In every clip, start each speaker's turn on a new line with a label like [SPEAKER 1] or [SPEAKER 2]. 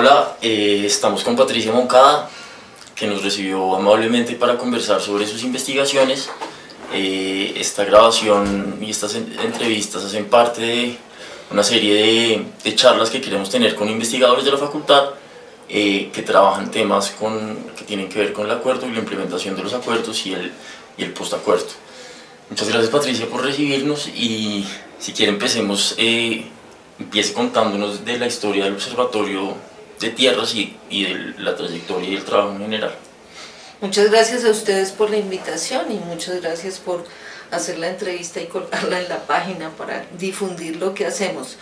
[SPEAKER 1] Hola, estamos con Patricia Moncada, que nos recibió amablemente para conversar sobre sus investigaciones. Esta grabación y estas entrevistas hacen parte de una serie de charlas que queremos tener con investigadores de la facultad que trabajan temas que tienen que ver con el acuerdo y la implementación de los acuerdos y el postacuerdo. Muchas gracias, Patricia, por recibirnos, y si quiere empiece contándonos de la historia del Observatorio de Tierras y de la trayectoria y el trabajo en general.
[SPEAKER 2] Muchas gracias a ustedes por la invitación y muchas gracias por hacer la entrevista y colgarla en la página para difundir lo que hacemos.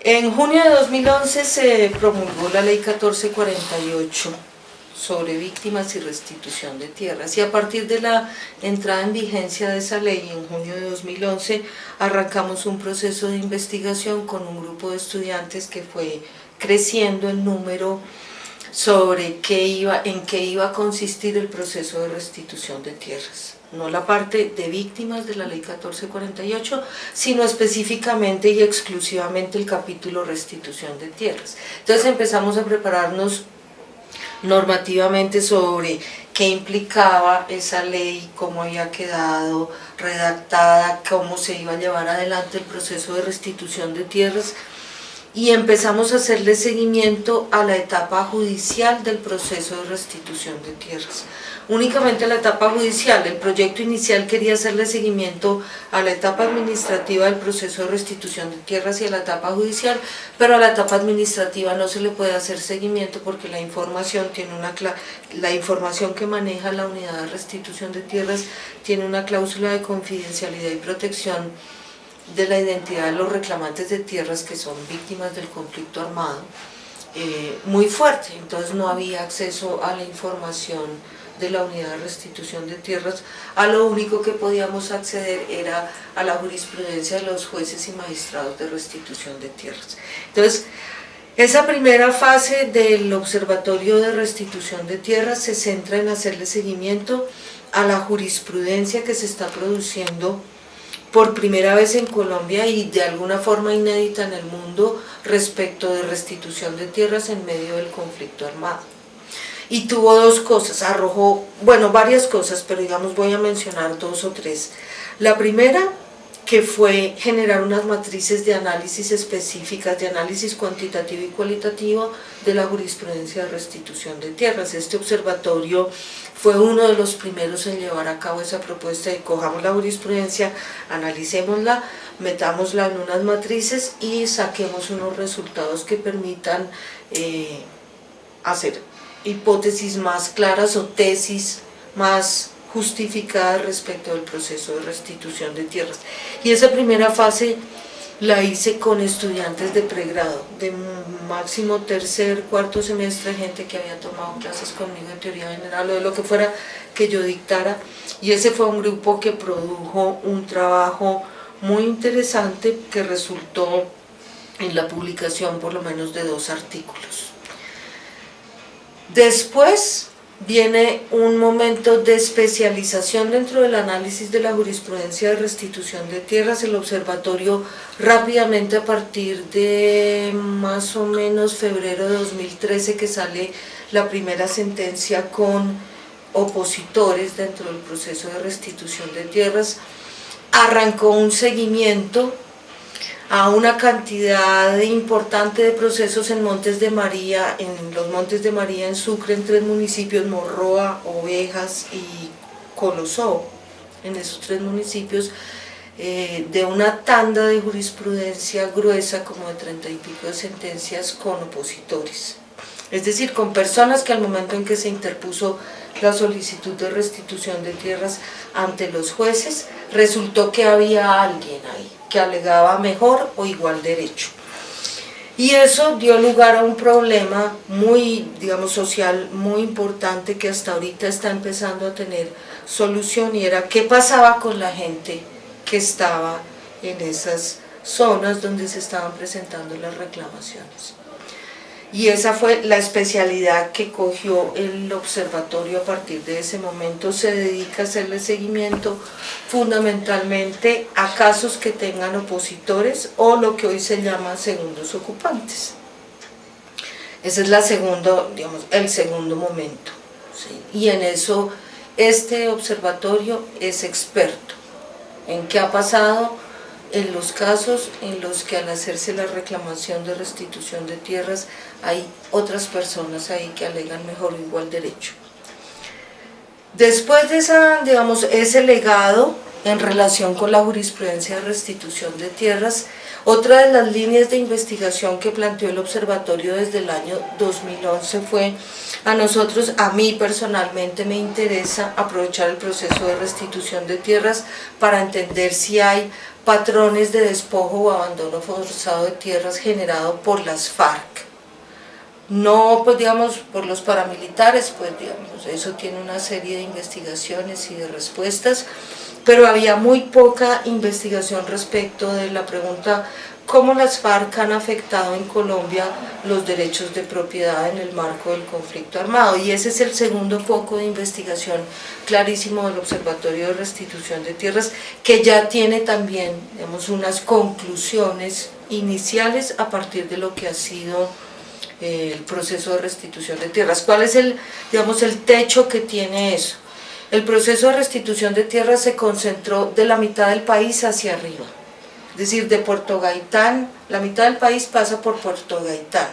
[SPEAKER 2] En junio de 2011 se promulgó la Ley 1448 sobre víctimas y restitución de tierras, y a partir de la entrada en vigencia de esa ley en junio de 2011 arrancamos un proceso de investigación con un grupo de estudiantes que fue creciendo en número sobre en qué iba a consistir el proceso de restitución de tierras. No la parte de víctimas de la Ley 1448, sino específicamente y exclusivamente el capítulo restitución de tierras. Entonces empezamos a prepararnos normativamente sobre qué implicaba esa ley, cómo había quedado redactada, cómo se iba a llevar adelante el proceso de restitución de tierras, y empezamos a hacerle seguimiento a la etapa judicial del proceso de restitución de tierras. Únicamente a la etapa judicial. El proyecto inicial quería hacerle seguimiento a la etapa administrativa del proceso de restitución de tierras y a la etapa judicial, pero a la etapa administrativa no se le puede hacer seguimiento porque la información que maneja la unidad de restitución de tierras tiene una cláusula de confidencialidad y protección de la identidad de los reclamantes de tierras, que son víctimas del conflicto armado, muy fuerte. Entonces no había acceso a la información de la unidad de restitución de tierras. A lo único que podíamos acceder era a la jurisprudencia de los jueces y magistrados de restitución de tierras. Entonces, esa primera fase del Observatorio de Restitución de Tierras se centra en hacerle seguimiento a la jurisprudencia que se está produciendo por primera vez en Colombia y de alguna forma inédita en el mundo respecto de restitución de tierras en medio del conflicto armado. Y tuvo dos cosas, arrojó, varias cosas, pero digamos voy a mencionar dos o tres. La primera, que fue generar unas matrices de análisis específicas, de análisis cuantitativo y cualitativo de la jurisprudencia de restitución de tierras. Este observatorio fue uno de los primeros en llevar a cabo esa propuesta de cojamos la jurisprudencia, analicémosla, metámosla en unas matrices y saquemos unos resultados que permitan hacer hipótesis más claras o tesis más justificadas respecto del proceso de restitución de tierras. Y esa primera fase la hice con estudiantes de pregrado, de máximo tercer, cuarto semestre, gente que había tomado clases conmigo en teoría general o de lo que fuera que yo dictara, y ese fue un grupo que produjo un trabajo muy interesante que resultó en la publicación por lo menos de 2 artículos. Después viene un momento de especialización dentro del análisis de la jurisprudencia de restitución de tierras. El observatorio rápidamente, a partir de más o menos febrero de 2013, que sale la primera sentencia con opositores dentro del proceso de restitución de tierras, arrancó un seguimiento a una cantidad importante de procesos en Montes de María, en los Montes de María en Sucre, en 3 municipios, Morroa, Ovejas y Colosó, en esos 3 municipios, de una tanda de jurisprudencia gruesa, como de 30 y pico de sentencias con opositores. Es decir, con personas que al momento en que se interpuso la solicitud de restitución de tierras ante los jueces, resultó que había alguien ahí que alegaba mejor o igual derecho. Y eso dio lugar a un problema muy, social, muy importante, que hasta ahorita está empezando a tener solución, y era qué pasaba con la gente que estaba en esas zonas donde se estaban presentando las reclamaciones. Y esa fue la especialidad que cogió el observatorio. A partir de ese momento se dedica a hacerle seguimiento fundamentalmente a casos que tengan opositores o lo que hoy se llaman segundos ocupantes. Ese es digamos, el segundo momento, ¿sí? Y en eso este observatorio es experto en qué ha pasado en los casos en los que al hacerse la reclamación de restitución de tierras hay otras personas ahí que alegan mejor o igual derecho. Después de ese legado en relación con la jurisprudencia de restitución de tierras, otra de las líneas de investigación que planteó el observatorio desde el año 2011 fue: a mí personalmente me interesa aprovechar el proceso de restitución de tierras para entender si hay patrones de despojo o abandono forzado de tierras generado por las FARC. No, pues digamos, por los paramilitares, pues digamos, eso tiene una serie de investigaciones y de respuestas, pero había muy poca investigación respecto de la pregunta cómo las FARC han afectado en Colombia los derechos de propiedad en el marco del conflicto armado, y ese es el segundo foco de investigación clarísimo del Observatorio de Restitución de Tierras, que ya tiene también, digamos, unas conclusiones iniciales a partir de lo que ha sido el proceso de restitución de tierras. ¿Cuál es el techo que tiene eso? El proceso de restitución de tierras se concentró de la mitad del país hacia arriba, es decir, de Puerto Gaitán, la mitad del país pasa por Puerto Gaitán.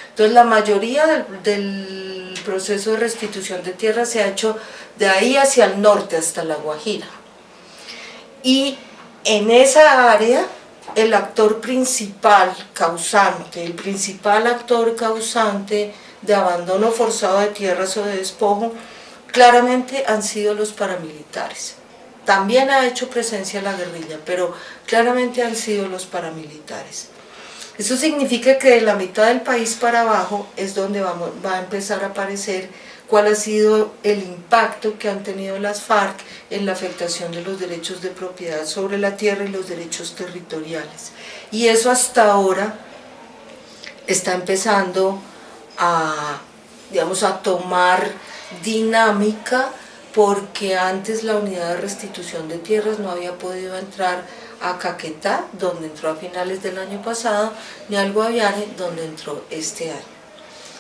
[SPEAKER 2] Entonces la mayoría del proceso de restitución de tierras se ha hecho de ahí hacia el norte hasta La Guajira. Y en esa área el actor principal causante, el principal actor causante de abandono forzado de tierras o de despojo, claramente han sido los paramilitares. También ha hecho presencia la guerrilla, pero claramente han sido los paramilitares. Eso significa que de la mitad del país para abajo es donde va a empezar a aparecer cuál ha sido el impacto que han tenido las FARC en la afectación de los derechos de propiedad sobre la tierra y los derechos territoriales. Y eso hasta ahora está empezando a tomar dinámica, porque antes la unidad de restitución de tierras no había podido entrar a Caquetá, donde entró a finales del año pasado, ni al Guaviare, donde entró este año.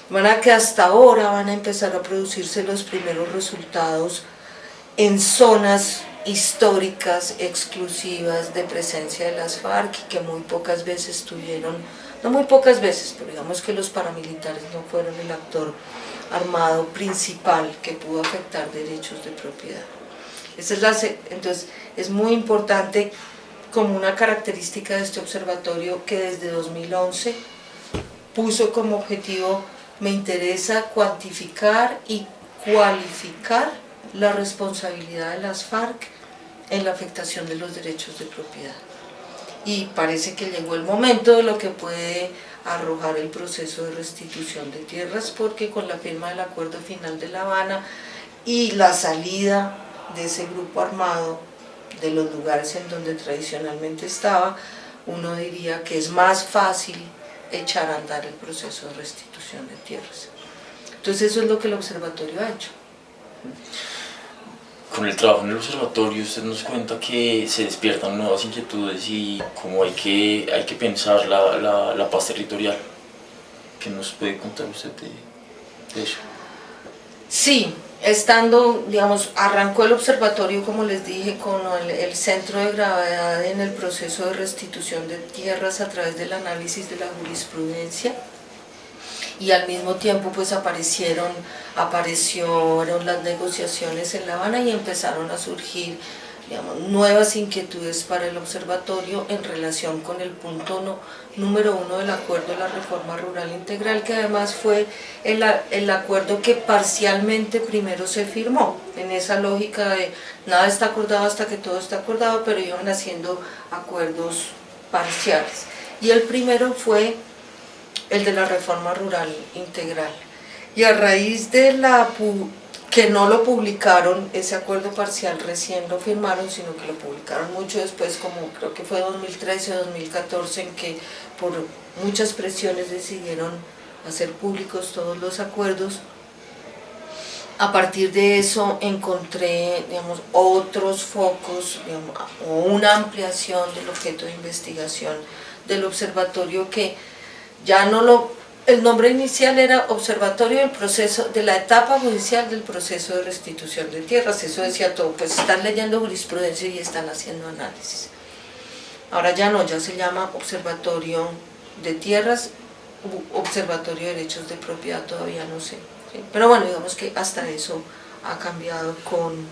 [SPEAKER 2] De manera que hasta ahora van a empezar a producirse los primeros resultados en zonas históricas exclusivas de presencia de las FARC, y que muy pocas veces tuvieron, no muy pocas veces, pero digamos que los paramilitares no fueron el actor armado principal que pudo afectar derechos de propiedad. Entonces es muy importante, como una característica de este observatorio, que desde 2011 puso como objetivo: me interesa cuantificar y cualificar la responsabilidad de las FARC en la afectación de los derechos de propiedad. Y parece que llegó el momento de lo que puede arrojar el proceso de restitución de tierras, porque con la firma del acuerdo final de La Habana y la salida de ese grupo armado de los lugares en donde tradicionalmente estaba, uno diría que es más fácil echar a andar el proceso de restitución de tierras. Entonces eso es lo que el observatorio ha hecho.
[SPEAKER 1] Con el trabajo en el observatorio usted nos cuenta que se despiertan nuevas inquietudes y cómo hay que pensar la paz territorial. ¿Qué nos puede contar usted de eso?
[SPEAKER 2] Sí, arrancó el observatorio, como les dije, con el centro de gravedad en el proceso de restitución de tierras a través del análisis de la jurisprudencia, y al mismo tiempo pues aparecieron las negociaciones en La Habana y empezaron a surgir nuevas inquietudes para el observatorio en relación con el punto número 1 del acuerdo de la reforma rural integral, que además fue el acuerdo que parcialmente primero se firmó, en esa lógica de nada está acordado hasta que todo está acordado, pero iban haciendo acuerdos parciales. Y el primero fue el de la reforma rural integral. Y a raíz de que no lo publicaron, ese acuerdo parcial recién lo firmaron, sino que lo publicaron mucho después, como creo que fue 2013 o 2014, en que por muchas presiones decidieron hacer públicos todos los acuerdos. A partir de eso encontré, otros focos, o una ampliación del objeto de investigación del observatorio, que ya no lo El nombre inicial era Observatorio del Proceso, de la etapa judicial del proceso de restitución de tierras. Eso decía todo, pues están leyendo jurisprudencia y están haciendo análisis. Ahora ya no, ya se llama Observatorio de Tierras, Observatorio de Derechos de Propiedad, todavía no sé. ¿Sí? Pero bueno, digamos que hasta eso ha cambiado con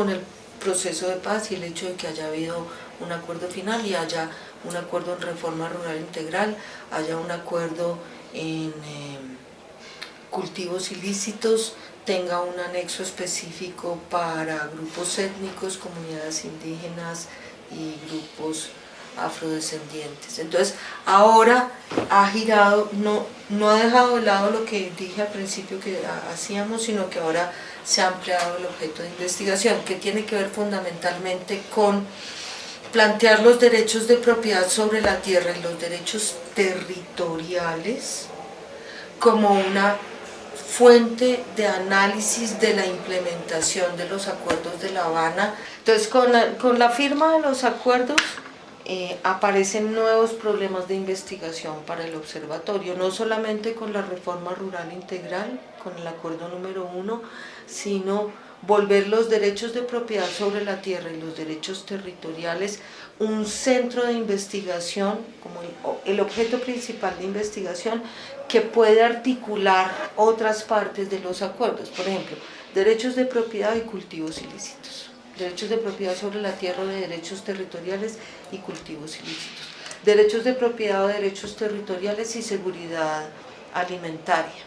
[SPEAKER 2] el proceso de paz y el hecho de que haya habido un acuerdo final y haya un acuerdo en reforma rural integral, haya un acuerdo en cultivos ilícitos, tenga un anexo específico para grupos étnicos, comunidades indígenas y grupos afrodescendientes. Entonces ahora ha girado, no ha dejado de lado lo que dije al principio que hacíamos, sino que ahora se ha ampliado el objeto de investigación, que tiene que ver fundamentalmente con plantear los derechos de propiedad sobre la tierra y los derechos territoriales como una fuente de análisis de la implementación de los acuerdos de La Habana. Entonces, con la firma de los acuerdos aparecen nuevos problemas de investigación para el observatorio, no solamente con la reforma rural integral, con el acuerdo número 1, sino volver los derechos de propiedad sobre la tierra y los derechos territoriales un centro de investigación, como el objeto principal de investigación, que puede articular otras partes de los acuerdos. Por ejemplo, derechos de propiedad y cultivos ilícitos, derechos de propiedad sobre la tierra, de derechos territoriales y cultivos ilícitos, derechos de propiedad o derechos territoriales y seguridad alimentaria,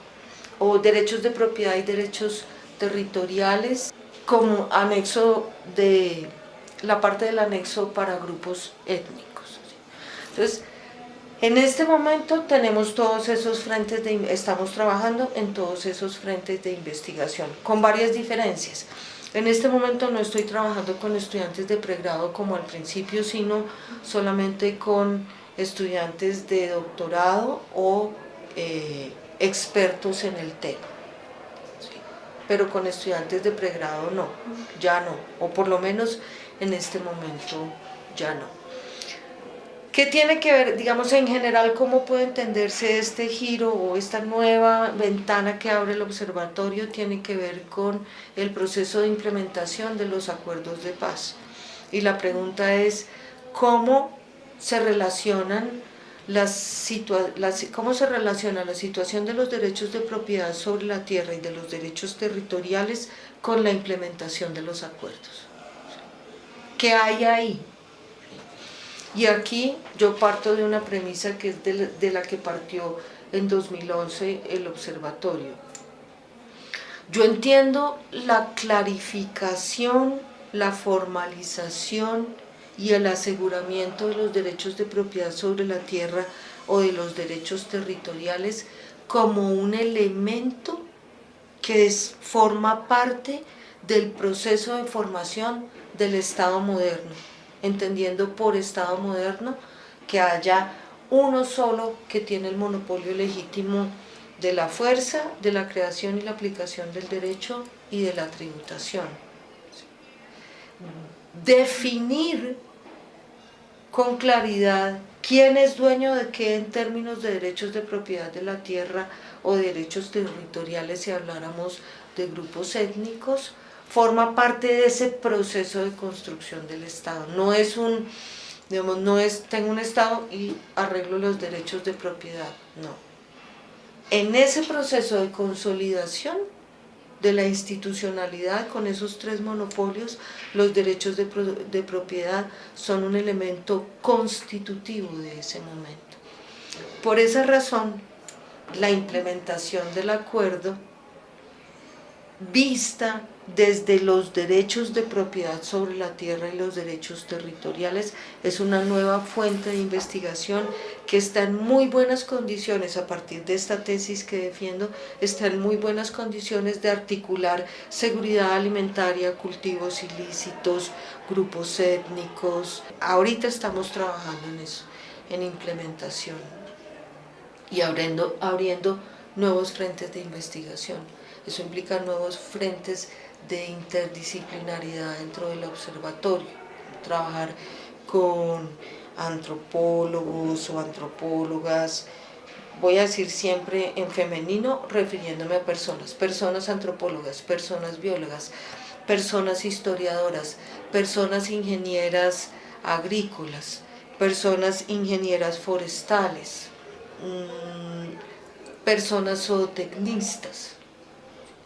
[SPEAKER 2] o derechos de propiedad y derechos territoriales como anexo de la parte del anexo para grupos étnicos. Entonces, en este momento tenemos todos esos frentes, estamos trabajando en todos esos frentes de investigación, con varias diferencias. En este momento no estoy trabajando con estudiantes de pregrado como al principio, sino solamente con estudiantes de doctorado o expertos en el tema. Pero con estudiantes de pregrado no, ya no, o por lo menos en este momento ya no. ¿Qué tiene que ver, digamos, en general, cómo puede entenderse este giro o esta nueva ventana que abre el observatorio? Tiene que ver con el proceso de implementación de los acuerdos de paz. Y la pregunta es, ¿cómo se relacionan cómo se relaciona la situación de los derechos de propiedad sobre la tierra y de los derechos territoriales con la implementación de los acuerdos? ¿Qué hay ahí? Y aquí yo parto de una premisa que es de la que partió en 2011 el observatorio. Yo entiendo la clarificación, la formalización y el aseguramiento de los derechos de propiedad sobre la tierra o de los derechos territoriales como un elemento que forma parte del proceso de formación del Estado moderno, entendiendo por Estado moderno que haya uno solo que tiene el monopolio legítimo de la fuerza, de la creación y la aplicación del derecho y de la tributación. Definir con claridad quién es dueño de qué en términos de derechos de propiedad de la tierra o derechos territoriales, si habláramos de grupos étnicos, forma parte de ese proceso de construcción del Estado. No es tengo un Estado y arreglo los derechos de propiedad, no. En ese proceso de consolidación de la institucionalidad con esos tres monopolios, los derechos de propiedad son un elemento constitutivo de ese momento. Por esa razón, la implementación del acuerdo, vista desde los derechos de propiedad sobre la tierra y los derechos territoriales, es una nueva fuente de investigación que está en muy buenas condiciones, a partir de esta tesis que defiendo, está en muy buenas condiciones de articular seguridad alimentaria, cultivos ilícitos, grupos étnicos. Ahorita estamos trabajando en eso, en implementación y abriendo nuevos frentes de investigación. Eso implica nuevos frentes de interdisciplinaridad dentro del observatorio, trabajar con antropólogos o antropólogas voy a decir siempre en femenino, refiriéndome a personas antropólogas, personas biólogas, personas historiadoras, personas ingenieras agrícolas, personas ingenieras forestales, personas zootecnistas.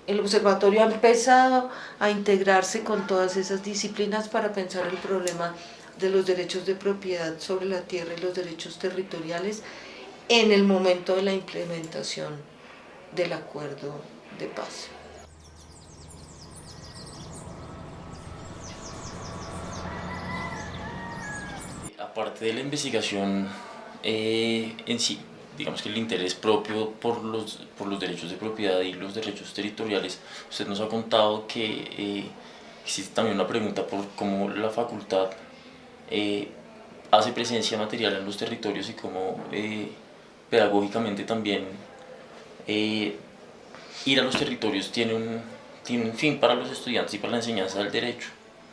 [SPEAKER 2] El observatorio ha empezado a integrarse con todas esas disciplinas para pensar el problema de los derechos de propiedad sobre la tierra y los derechos territoriales en el momento de la implementación del acuerdo de paz.
[SPEAKER 1] Aparte de la investigación en sí, digamos que el interés propio por los derechos de propiedad y los derechos territoriales, usted nos ha contado que existe también una pregunta por cómo la facultad hace presencia material en los territorios y cómo pedagógicamente también ir a los territorios tiene un fin para los estudiantes y para la enseñanza del derecho.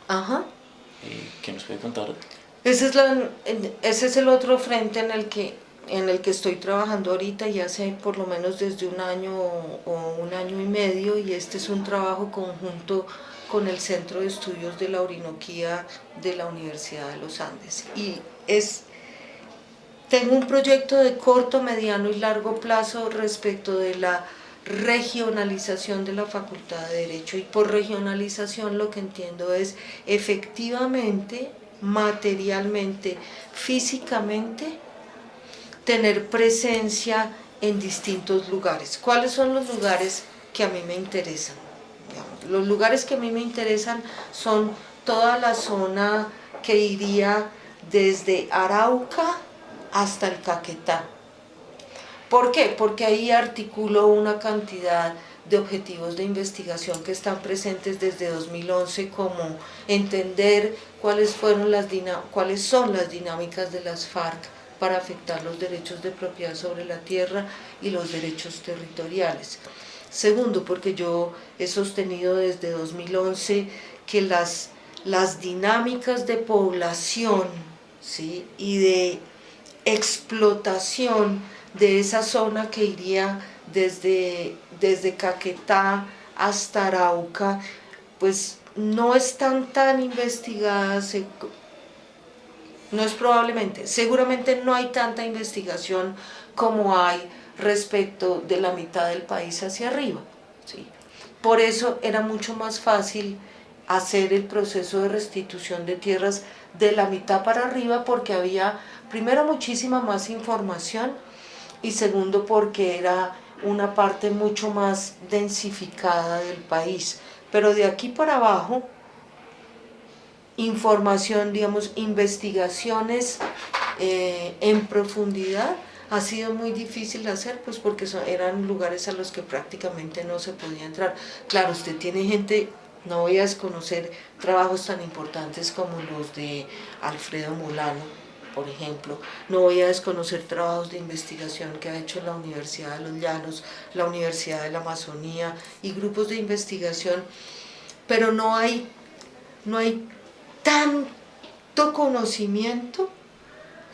[SPEAKER 2] Ajá.
[SPEAKER 1] ¿Qué nos puede contar?
[SPEAKER 2] Ese es el otro frente en el que estoy trabajando ahorita, ya hace por lo menos desde un año o un año y medio, y este es un trabajo conjunto con el Centro de Estudios de la Orinoquía de la Universidad de los Andes. Tengo un proyecto de corto, mediano y largo plazo respecto de la regionalización de la Facultad de Derecho, y por regionalización lo que entiendo es efectivamente, materialmente, físicamente, tener presencia en distintos lugares. ¿Cuáles son los lugares que a mí me interesan? Los lugares que a mí me interesan son toda la zona que iría desde Arauca hasta el Caquetá. ¿Por qué? Porque ahí articulo una cantidad de objetivos de investigación que están presentes desde 2011, como entender cuáles son las dinámicas de las FARC para afectar los derechos de propiedad sobre la tierra y los derechos territoriales. Segundo, porque yo he sostenido desde 2011 que las dinámicas de población, ¿sí?, y de explotación de esa zona que iría desde Caquetá hasta Arauca, pues no están tan investigadas, seguramente no hay tanta investigación como hay respecto de la mitad del país hacia arriba, ¿sí? Por eso era mucho más fácil hacer el proceso de restitución de tierras de la mitad para arriba, porque había, primero, muchísima más información, y segundo, porque era una parte mucho más densificada del país. Pero de aquí para abajo, información, digamos, investigaciones en profundidad, ha sido muy difícil de hacer, pues porque eran lugares a los que prácticamente no se podía entrar. Claro, usted tiene gente, no voy a desconocer trabajos tan importantes como los de Alfredo Molano, por ejemplo, no voy a desconocer trabajos de investigación que ha hecho la Universidad de los Llanos, la Universidad de la Amazonía y grupos de investigación, pero no hay tanto conocimiento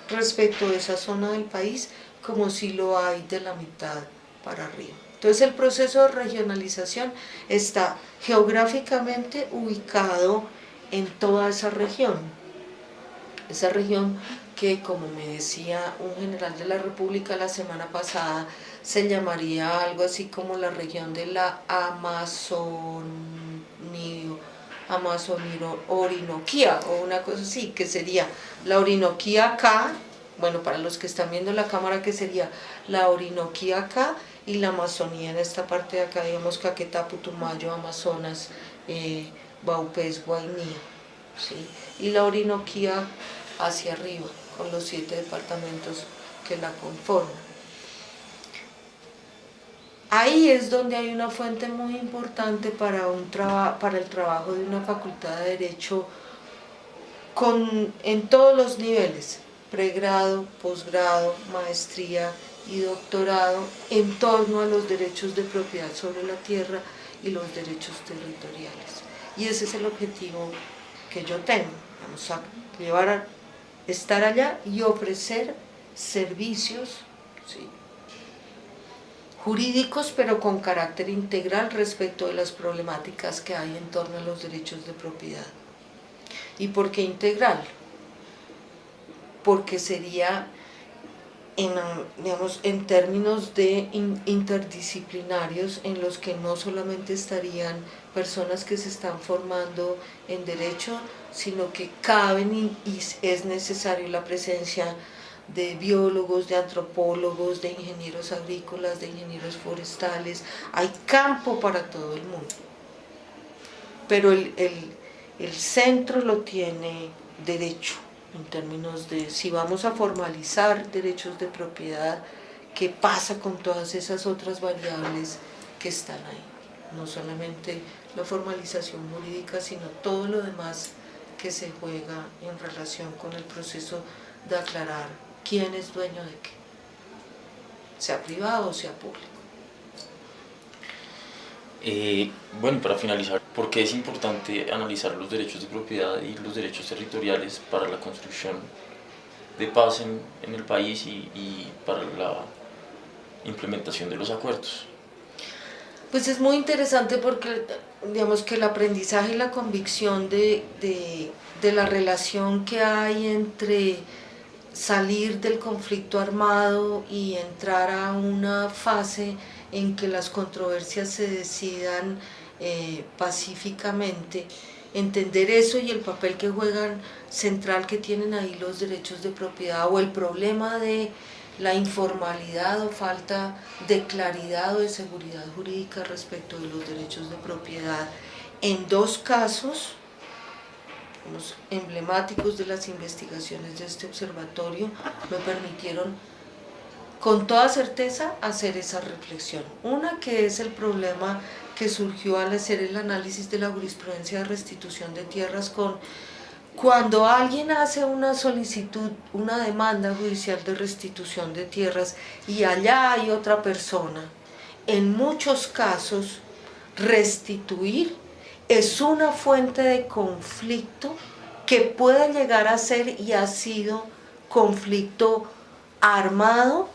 [SPEAKER 2] respecto de esa zona del país como si lo hay de la mitad para arriba. Entonces el proceso de regionalización está geográficamente ubicado en toda esa región que, como me decía un general de la República la semana pasada, se llamaría algo así como la región de la Orinoquía, o una cosa así, que sería la Orinoquía acá, bueno, para los que están viendo la cámara, que sería la Orinoquía acá, y la Amazonía en esta parte de acá, digamos Caquetá, Putumayo, Amazonas, Vaupés, Guainía, ¿sí? Y la Orinoquía hacia arriba, con los 7 departamentos que la conforman. Ahí es donde hay una fuente muy importante para el trabajo de una facultad de Derecho en todos los niveles, pregrado, posgrado, maestría y doctorado, en torno a los derechos de propiedad sobre la tierra y los derechos territoriales. Y ese es el objetivo que yo tengo, vamos a estar allá y ofrecer servicios, ¿sí?, jurídicos, pero con carácter integral respecto de las problemáticas que hay en torno a los derechos de propiedad. ¿Y por qué integral? Porque sería en términos de interdisciplinarios, en los que no solamente estarían personas que se están formando en derecho, sino que caben y es necesario la presencia de biólogos, de antropólogos, de ingenieros agrícolas, de ingenieros forestales. Hay campo para todo el mundo, pero el centro lo tiene derecho, en términos de si vamos a formalizar derechos de propiedad, ¿qué pasa con todas esas otras variables que están ahí? No solamente la formalización jurídica, sino todo lo demás que se juega en relación con el proceso de aclarar quién es dueño de qué, sea privado o sea público.
[SPEAKER 1] Bueno, para finalizar, ¿por qué es importante analizar los derechos de propiedad y los derechos territoriales para la construcción de paz en el país y para la implementación de los acuerdos?
[SPEAKER 2] Pues es muy interesante porque digamos que el aprendizaje y la convicción de la relación que hay entre salir del conflicto armado y entrar a una fase en que las controversias se decidan pacíficamente, entender eso y el papel que juegan central que tienen ahí los derechos de propiedad, o el problema de la informalidad o falta de claridad o de seguridad jurídica respecto de los derechos de propiedad. En dos casos emblemáticos de las investigaciones de este observatorio me permitieron con toda certeza hacer esa reflexión. Una, que es el problema que surgió al hacer el análisis de la jurisprudencia de restitución de tierras, cuando alguien hace una solicitud, una demanda judicial de restitución de tierras y allá hay otra persona. En muchos casos, restituir es una fuente de conflicto que puede llegar a ser y ha sido conflicto armado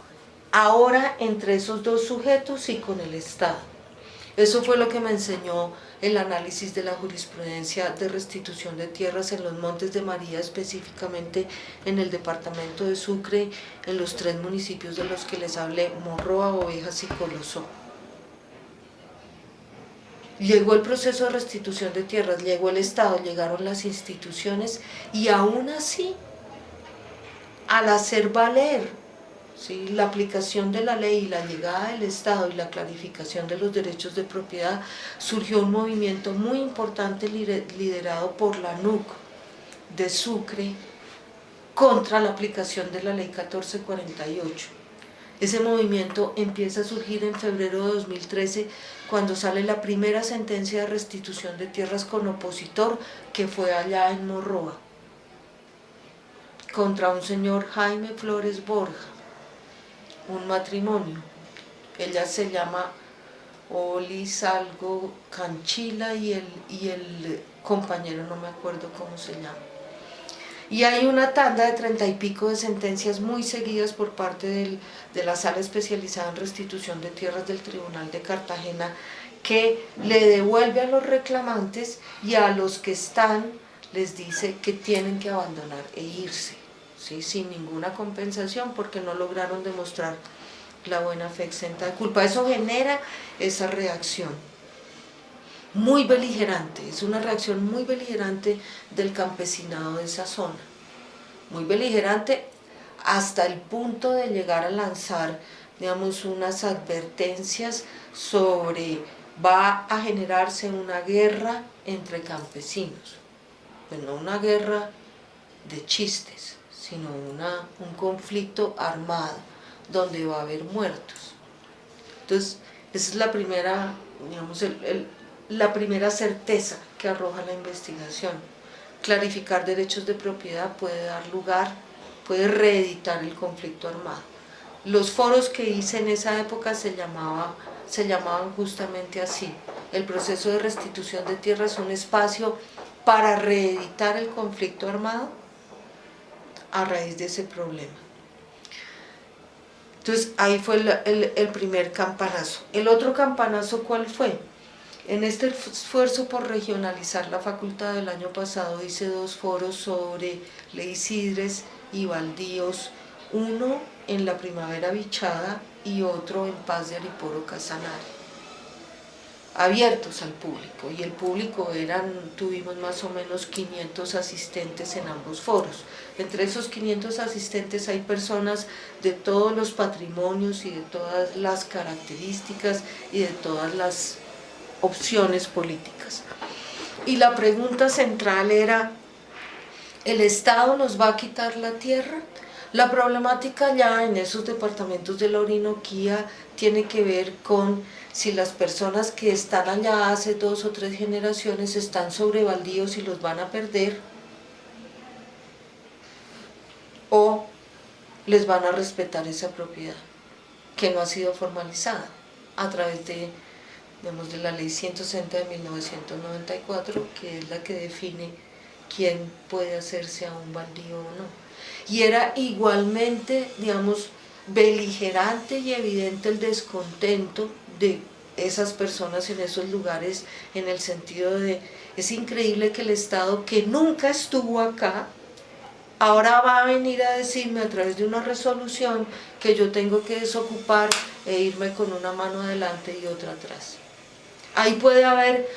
[SPEAKER 2] ahora entre esos dos sujetos y con el Estado. Eso fue lo que me enseñó el análisis de la jurisprudencia de restitución de tierras en los Montes de María, específicamente en el departamento de Sucre, en los 3 municipios de los que les hablé, Morroa, Ovejas y Colosó. Llegó el proceso de restitución de tierras, llegó el Estado, llegaron las instituciones, y aún así, al hacer valer, ¿sí?, la aplicación de la ley y la llegada del Estado y la clarificación de los derechos de propiedad, surgió un movimiento muy importante liderado por la NUC de Sucre contra la aplicación de la ley 1448. Ese movimiento empieza a surgir en febrero de 2013, cuando sale la primera sentencia de restitución de tierras con opositor, que fue allá en Morroa, contra un señor Jaime Flores Borja, un matrimonio. Ella se llama Olis algo Canchila y el compañero no me acuerdo cómo se llama. Y hay una tanda de 30 y pico de sentencias muy seguidas por parte de la Sala Especializada en Restitución de Tierras del Tribunal de Cartagena, que le devuelve a los reclamantes, y a los que están les dice que tienen que abandonar e irse, ¿sí?, sin ninguna compensación, porque no lograron demostrar la buena fe exenta de culpa. Eso genera esa reacción muy beligerante, es una reacción muy beligerante del campesinado de esa zona, muy beligerante hasta el punto de llegar a lanzar, digamos, unas advertencias sobre va a generarse una guerra entre campesinos, pues no una guerra de chistes, sino un conflicto armado donde va a haber muertos. Entonces, esa es la primera, digamos, la primera certeza que arroja la investigación. Clarificar derechos de propiedad puede dar lugar, puede reeditar el conflicto armado. Los foros que hice en esa época se llamaban justamente así. El proceso de restitución de tierras es un espacio para reeditar el conflicto armado a raíz de ese problema. Entonces ahí fue el primer campanazo. El otro campanazo, ¿cuál fue? En este esfuerzo por regionalizar la facultad del año pasado hice 2 foros sobre leysidres y baldíos, uno en la Primavera Bichada y otro en Paz de Ariporo Casanare, abiertos al público, y el público tuvimos más o menos 500 asistentes en ambos foros. Entre esos 500 asistentes hay personas de todos los patrimonios y de todas las características y de todas las opciones políticas. Y la pregunta central era, ¿el Estado nos va a quitar la tierra? La problemática ya en esos departamentos de la Orinoquía tiene que ver con si las personas que están allá hace 2 o 3 generaciones están sobre baldíos y los van a perder, o les van a respetar esa propiedad que no ha sido formalizada a través de la ley 160 de 1994, que es la que define quién puede hacerse a un baldío o no. Y era igualmente, beligerante y evidente el descontento de esas personas en esos lugares, en el sentido de, es increíble que el Estado, que nunca estuvo acá, ahora va a venir a decirme a través de una resolución que yo tengo que desocupar e irme con una mano adelante y otra atrás. Ahí puede haber,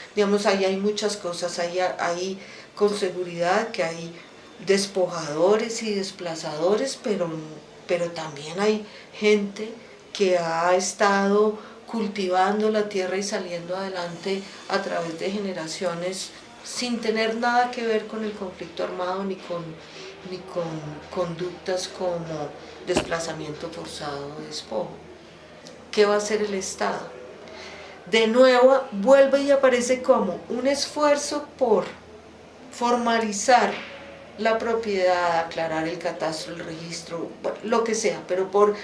[SPEAKER 2] ahí hay muchas cosas, hay con seguridad que hay despojadores y desplazadores, pero también hay gente que ha estado cultivando la tierra y saliendo adelante a través de generaciones sin tener nada que ver con el conflicto armado ni con conductas como desplazamiento forzado o despojo. ¿Qué va a hacer el Estado? De nuevo vuelve y aparece como un esfuerzo por formalizar la propiedad, aclarar el catastro, el registro, lo que sea, pero por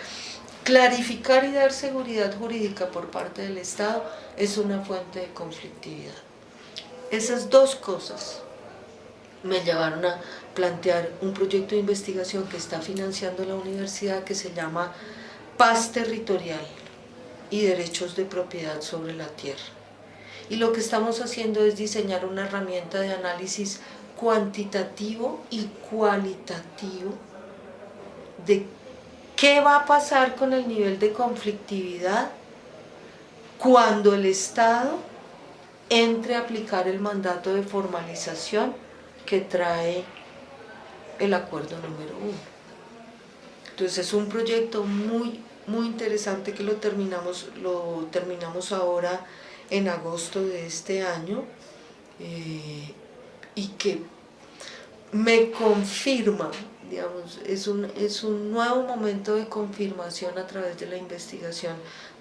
[SPEAKER 2] clarificar y dar seguridad jurídica por parte del Estado, es una fuente de conflictividad. Esas 2 cosas me llevaron a plantear un proyecto de investigación que está financiando la universidad, que se llama Paz Territorial y Derechos de Propiedad sobre la Tierra. Y lo que estamos haciendo es diseñar una herramienta de análisis cuantitativo y cualitativo de qué va a pasar con el nivel de conflictividad cuando el Estado entre a aplicar el mandato de formalización que trae el acuerdo número 1. Entonces es un proyecto muy interesante que lo terminamos ahora en agosto de este año, y que me confirma, es un nuevo momento de confirmación a través de la investigación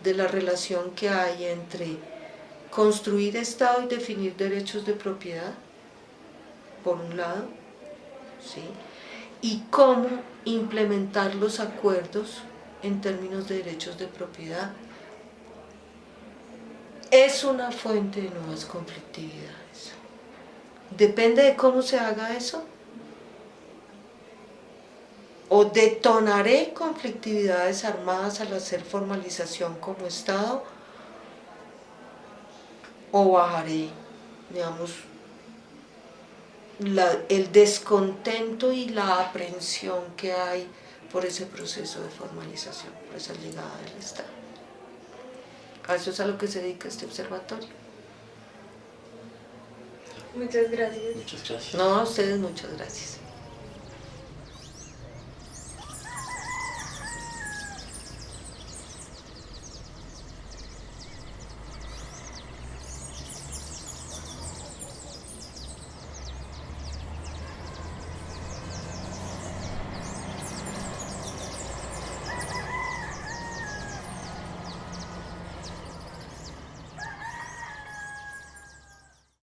[SPEAKER 2] de la relación que hay entre construir Estado y definir derechos de propiedad, por un lado, ¿sí?, y cómo implementar los acuerdos en términos de derechos de propiedad. Es una fuente de nuevas conflictividades. Depende de cómo se haga eso, o detonaré conflictividades armadas al hacer formalización como Estado, o bajaré, el descontento y la aprehensión que hay por ese proceso de formalización, por esa llegada del Estado. A eso es a lo que se dedica este observatorio.
[SPEAKER 3] Muchas gracias.
[SPEAKER 1] Muchas gracias.
[SPEAKER 2] No, a ustedes muchas gracias.